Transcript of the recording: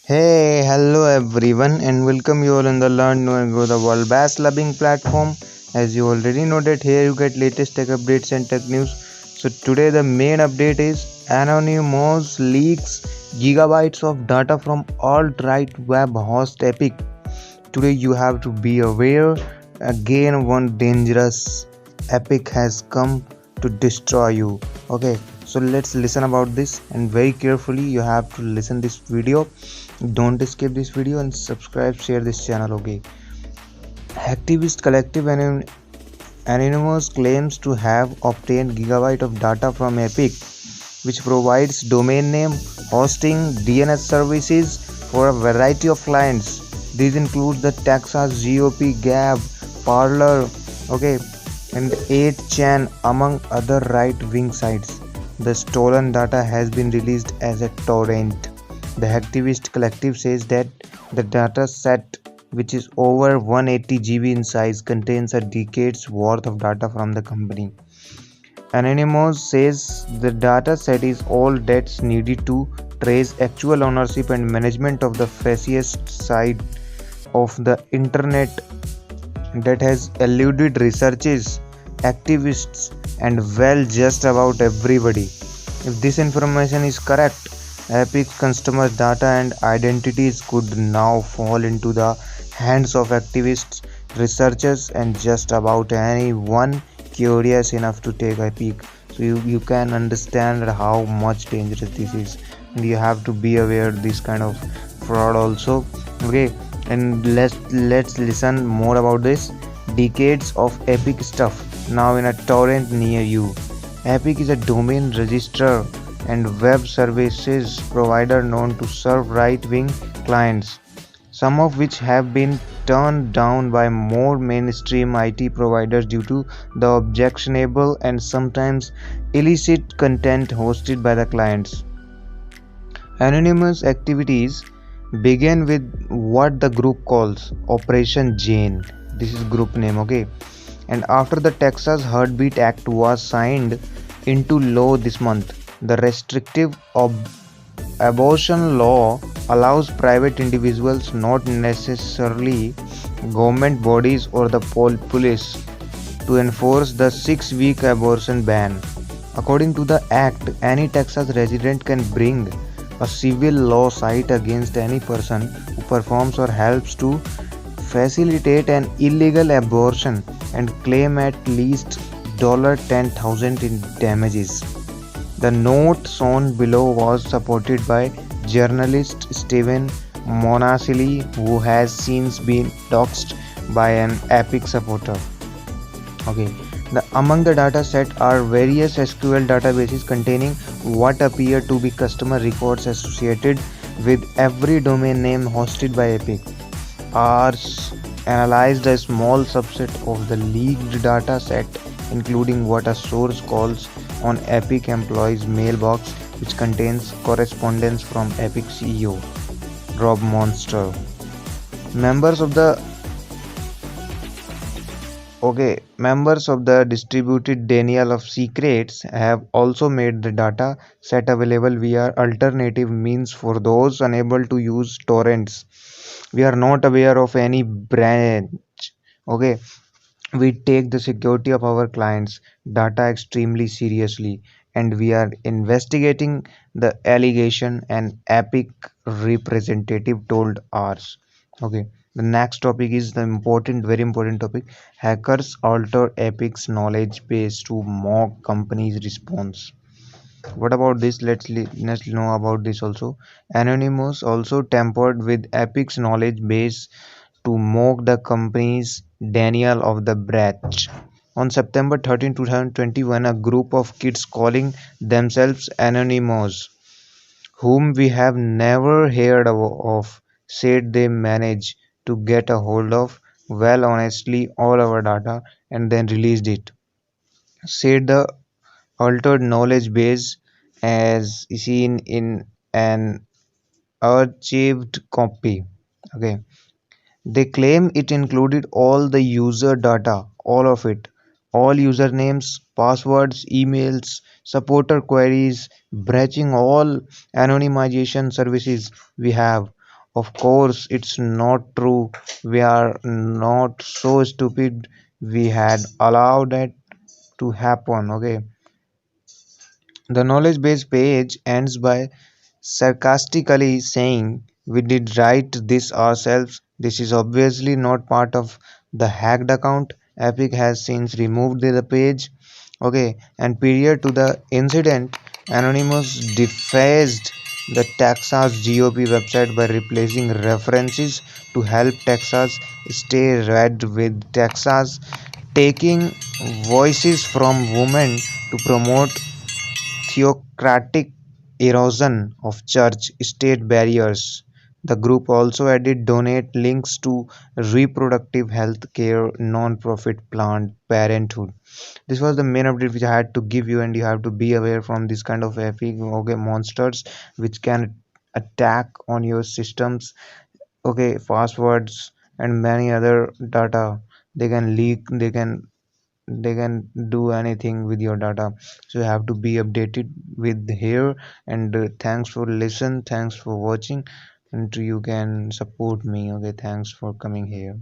Hey, hello everyone, and welcome you all in the Learn, Know and Grow the World Bass Loving platform. As you already know that here you get latest tech updates and tech news. So today the main update is Anonymous leaks gigabytes of data from alt-right web host Epic. Today you have to be aware. Again, one dangerous Epic has come to destroy you. Okay, so let's listen about this, and very carefully you have to listen this video. Don't skip this video and subscribe, share this channel. Okay, activist collective Anonymous claims to have obtained gigabyte of data from Epic, which provides domain name, hosting, DNS services for a variety of clients. These include the Texas GOP, Gab, Parler, okay, and 8chan, among other right-wing sites. The stolen data has been released as a torrent. The activist collective says that the data set, which is over 180 GB in size, contains a decade's worth of data from the company. Anonymous says the data set is all that's needed to trace actual ownership and management of the fanciest side of the internet that has eluded researchers, activists, and well, just about everybody. If this information is correct, Epic customers' data and identities could now fall into the hands of activists, researchers, and just about anyone curious enough to take a peek. So you can understand how much dangerous this is, and you have to be aware of this kind of fraud also. Okay, and let's listen more about this. Decades of Epic stuff now in a torrent near you. Epic is a domain registrar and web services provider known to serve right-wing clients, some of which have been turned down by more mainstream IT providers due to the objectionable and sometimes illicit content hosted by the clients. Anonymous activities began with what the group calls Operation Jane. This is group name, okay? And after the Texas Heartbeat Act was signed into law this month, the restrictive abortion law allows private individuals, not necessarily government bodies or the police, to enforce the 6-week abortion ban. According to the act, any Texas resident can bring a civil law suit against any person who performs or helps to facilitate an illegal abortion and claim at least $10,000 in damages. The note shown below was supported by journalist Steven Monasili, who has since been doxxed by an Epic supporter. Okay, among the data set are various SQL databases containing what appear to be customer records associated with every domain name hosted by Epic. Ours analyzed a small subset of the leaked data set, including what a source calls on Epic employees' mailbox, which contains correspondence from Epic CEO Rob Monster. Members of the members of the distributed denial of secrets have also made the data set available via alternative means for those unable to use torrents. We are not aware of any branch. Okay, we take the security of our clients' data extremely seriously, and we are investigating the allegation, an Epic representative told ours. Okay, the next topic is the important, very important topic. Hackers alter Epic's knowledge base to mock company's response. What about this? Let's know about this also. Anonymous also tampered with Epic's knowledge base to mock the company's Daniel of the Breach. On September 13, 2021, a group of kids calling themselves Anonymous, whom we have never heard of, said they managed to get a hold of, well, honestly, all our data and then released it. Said the altered knowledge base as seen in an archived copy. Okay. They claim it included all the user data, all of it, all usernames, passwords, emails, supporter queries, breaching all anonymization services we have, Of course, it's not true. We are not so stupid. We had allowed that to happen. Okay, the knowledge base page ends by sarcastically saying, "We did write this ourselves. This is obviously not part of the hacked account." Epic has since removed the page. Okay, and prior to the incident, Anonymous defaced the Texas GOP website by replacing references to help Texas stay red with Texas, taking voices from women to promote theocratic erosion of church state barriers. The group also added donate links to reproductive health care non-profit Planned Parenthood. This was the main update which I had to give you, and you have to be aware from this kind of epic okay monsters which can attack on your systems, okay, passwords and many other data. They can leak, they can do anything with your data, so you have to be updated with here. And thanks for listen, thanks for watching, and you can support me. Okay, thanks for coming here.